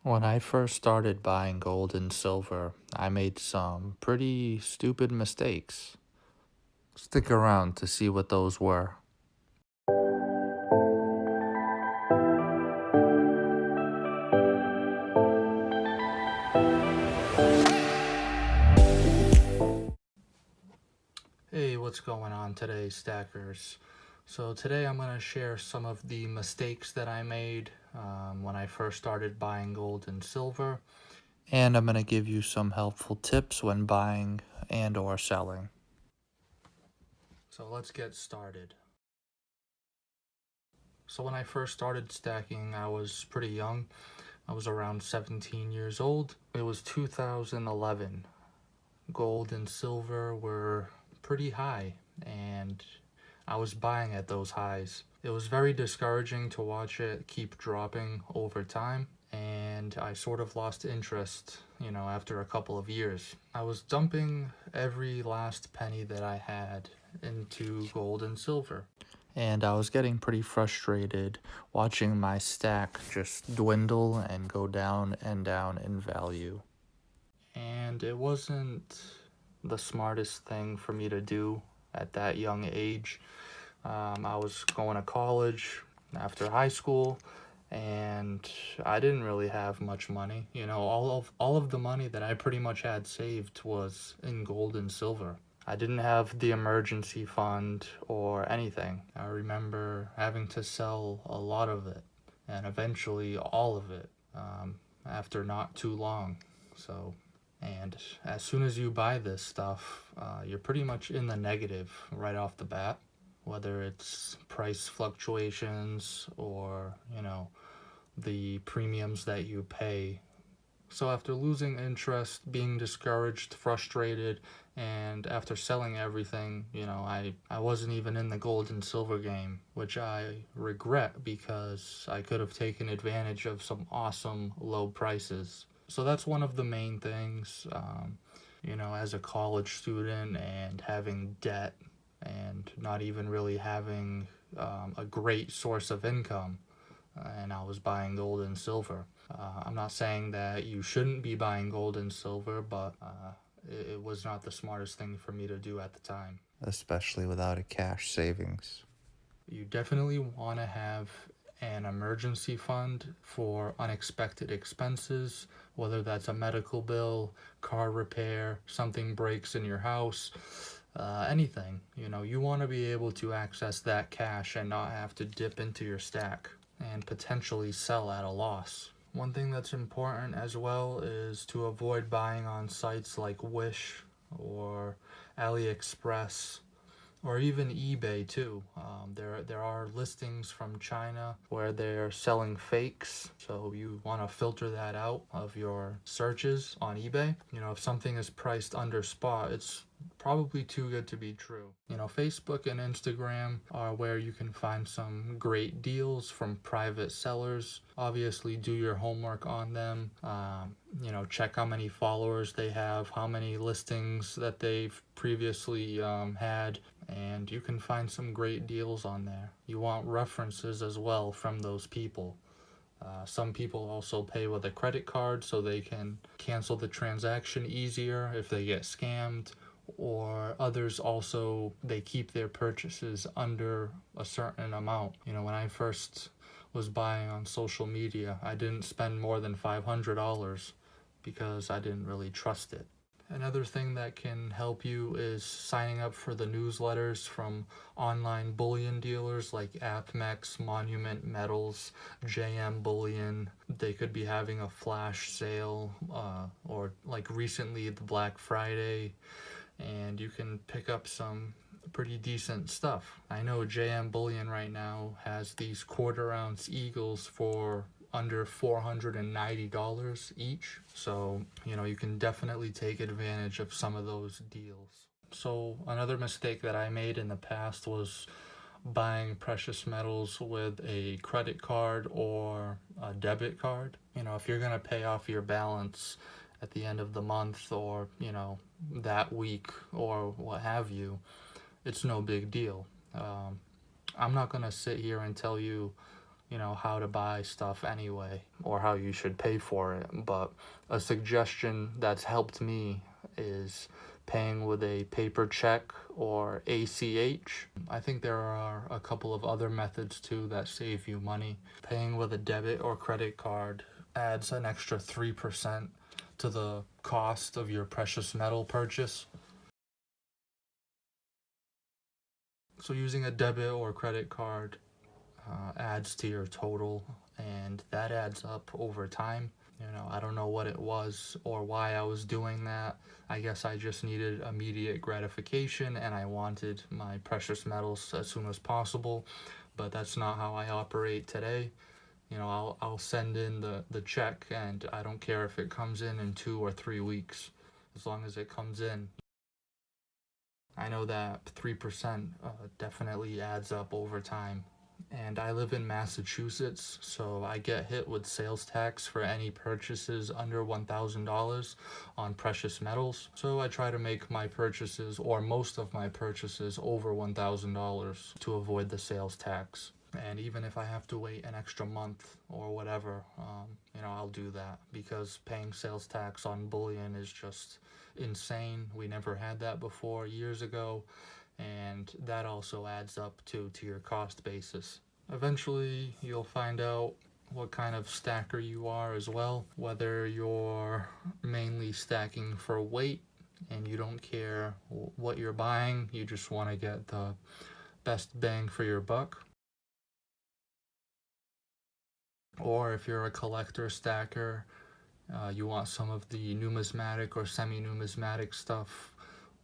When I first started buying gold and silver, I made some pretty stupid mistakes. Stick around to see what those were. Hey, what's going on today, stackers? So, today I'm going to share some of the mistakes that I made when I first started buying gold and silver, and I'm going to give you some helpful tips when buying and or selling. So, let's get started. So, when I first started stacking, I was pretty young. I was around 17 years old. It was 2011. Gold and silver were pretty high, and I was buying at those highs. It was very discouraging to watch it keep dropping over time, and I sort of lost interest, after a couple of years. I was dumping every last penny that I had into gold and silver. And I was getting pretty frustrated watching my stack just dwindle and go down and down in value. And it wasn't the smartest thing for me to do at that young age. I was going to college after high school, and I didn't really have much money. All of the money that I pretty much had saved was in gold and silver. I didn't have the emergency fund or anything. I remember having to sell a lot of it, and eventually all of it, after not too long. So, and as soon as you buy this stuff, you're pretty much in the negative right off the bat, whether it's price fluctuations or, the premiums that you pay. So after losing interest, being discouraged, frustrated, and after selling everything, I wasn't even in the gold and silver game, which I regret because I could have taken advantage of some awesome low prices. So that's one of the main things, as a college student and having debt and not even really having a great source of income. And I was buying gold and silver. I'm not saying that you shouldn't be buying gold and silver, but it was not the smartest thing for me to do at the time. Especially without a cash savings. You definitely want to have an emergency fund for unexpected expenses, whether that's a medical bill, car repair, something breaks in your house, anything. You want to be able to access that cash and not have to dip into your stack and potentially sell at a loss. One thing that's important as well is to avoid buying on sites like Wish or AliExpress or even eBay too. There are listings from China where they're selling fakes, so you want to filter that out of your searches on eBay. If something is priced under spot, it's probably too good to be true. Facebook and Instagram are where you can find some great deals from private sellers. Obviously, do your homework on them. Check how many followers they have, how many listings that they've previously had, and you can find some great deals on there. You want references as well from those people. Some people also pay with a credit card so they can cancel the transaction easier if they get scammed, or others also they keep their purchases under a certain amount. When I first was buying on social media, I didn't spend more than $500 because I didn't really trust it. Another thing that can help you is signing up for the newsletters from online bullion dealers like AppMex, Monument Metals, JM Bullion. They could be having a flash sale, or like recently the Black Friday, and you can pick up some pretty decent stuff. I know JM Bullion right now has these quarter ounce eagles for under $490 each. So, you can definitely take advantage of some of those deals. So, another mistake that I made in the past was buying precious metals with a credit card or a debit card. If you're going to pay off your balance at the end of the month or, that week or what have you, it's no big deal. I'm not going to sit here and tell you how to buy stuff anyway, or how you should pay for it. But a suggestion that's helped me is paying with a paper check or ACH. I think there are a couple of other methods too that save you money. Paying with a debit or credit card adds an extra 3% to the cost of your precious metal purchase. So using a debit or credit card adds to your total, and that adds up over time. I don't know what it was or why I was doing that. I guess I just needed immediate gratification and I wanted my precious metals as soon as possible, but that's not how I operate today. I'll send in the check, and I don't care if it comes in 2 or 3 weeks, as long as it comes in. I know that 3% definitely adds up over time. And I live in Massachusetts, so I get hit with sales tax for any purchases under $1,000 on precious metals. So I try to make my purchases, or most of my purchases, over $1,000 to avoid the sales tax. And even if I have to wait an extra month or whatever, I'll do that, because paying sales tax on bullion is just insane. We never had that before years ago, and that also adds up to your cost basis. Eventually, you'll find out what kind of stacker you are as well, whether you're mainly stacking for weight and you don't care what you're buying, you just want to get the best bang for your buck. Or if you're a collector stacker, you want some of the numismatic or semi-numismatic stuff,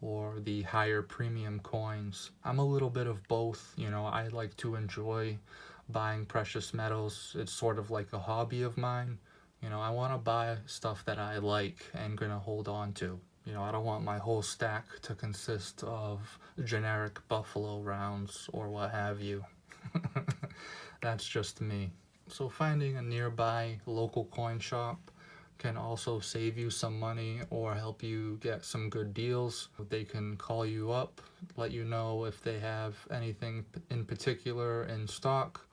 or the higher premium coins. I'm a little bit of both. I like to enjoy buying precious metals. It's sort of like a hobby of mine. I want to buy stuff that I like and gonna hold on to. I don't want my whole stack to consist of generic buffalo rounds or what have you. That's just me. So finding a nearby local coin shop can also save you some money or help you get some good deals. They can call you up, let you know if they have anything in particular in stock,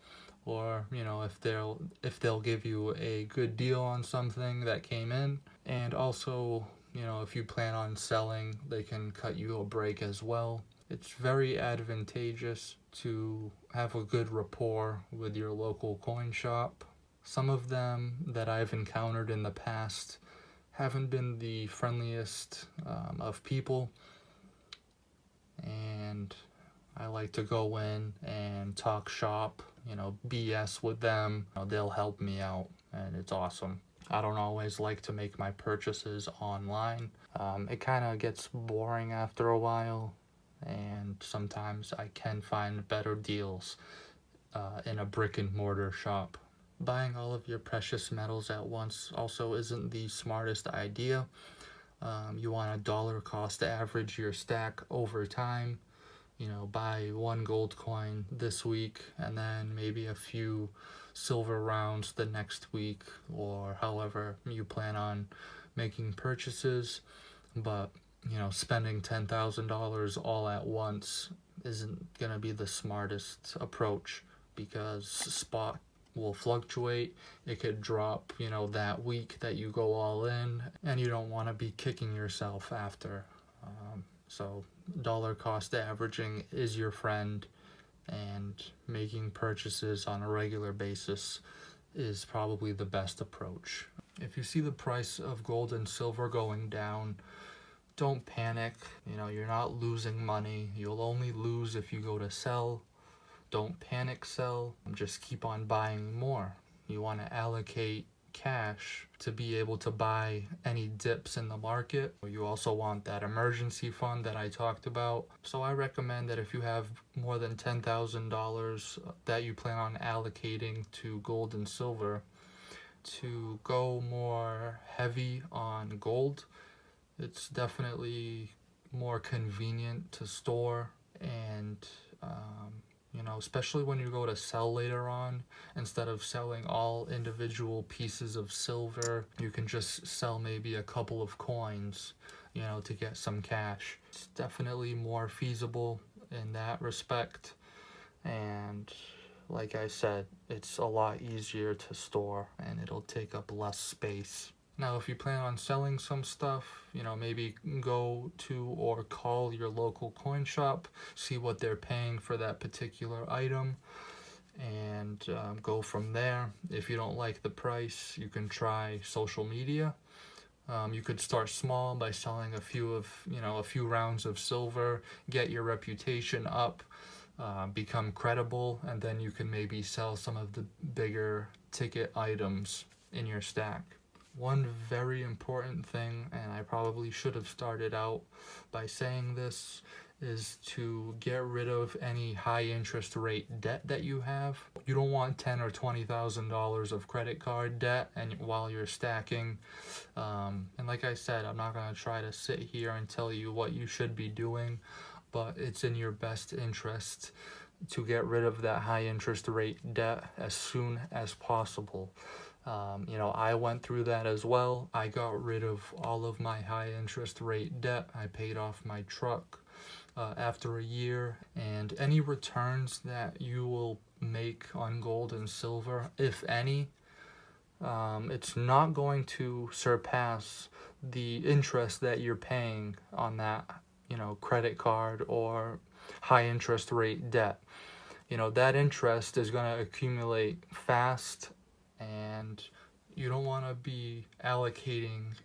or if they'll give you a good deal on something that came in. And also, if you plan on selling, they can cut you a break as well. It's very advantageous to have a good rapport with your local coin shop. Some of them that I've encountered in the past haven't been the friendliest of people, and I like to go in and talk shop, BS with them. They'll help me out, and it's awesome. I don't always like to make my purchases online. It kind of gets boring after a while, and sometimes I can find better deals in a brick and mortar shop. Buying all of your precious metals at once also isn't the smartest idea. You want to dollar cost average your stack over time. Buy one gold coin this week and then maybe a few silver rounds the next week, or however you plan on making purchases. But spending $10,000 all at once isn't gonna be the smartest approach, because spot will fluctuate. It could drop, that week that you go all in, and you don't want to be kicking yourself after. So dollar cost averaging is your friend, and making purchases on a regular basis is probably the best approach. If you see the price of gold and silver going down, don't panic. You're not losing money. You'll only lose if you go to sell. Don't panic sell. Just keep on buying more. You want to allocate cash to be able to buy any dips in the market. You also want that emergency fund that I talked about. So I recommend that if you have more than $10,000 that you plan on allocating to gold and silver, to go more heavy on gold. It's definitely more convenient to store, and especially when you go to sell later on, instead of selling all individual pieces of silver, you can just sell maybe a couple of coins, to get some cash. It's definitely more feasible in that respect. And like I said, it's a lot easier to store and it'll take up less space. Now, if you plan on selling some stuff, maybe go to or call your local coin shop, see what they're paying for that particular item, and go from there. If you don't like the price, you can try social media. You could start small by selling a few rounds of silver, get your reputation up, become credible, and then you can maybe sell some of the bigger ticket items in your stack. One very important thing, and I probably should have started out by saying this, is to get rid of any high interest rate debt that you have. You don't want $10,000 or $20,000 of credit card debt and while you're stacking. And like I said, I'm not going to try to sit here and tell you what you should be doing, but it's in your best interest to get rid of that high interest rate debt as soon as possible. I went through that as well. I got rid of all of my high interest rate debt. I paid off my truck after a year, and any returns that you will make on gold and silver, if any, it's not going to surpass the interest that you're paying on that, credit card or high interest rate debt. That interest is going to accumulate fast, and you don't want to be allocating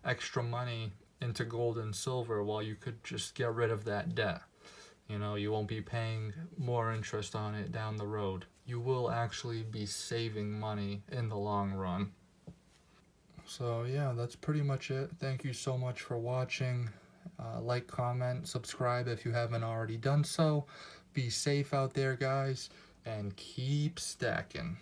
extra money into gold and silver while you could just get rid of that debt. You won't be paying more interest on it down the road. You will actually be saving money in the long run. So yeah, that's pretty much it. Thank you so much for watching. Like, comment, subscribe if you haven't already done so. Be safe out there, guys, and keep stacking.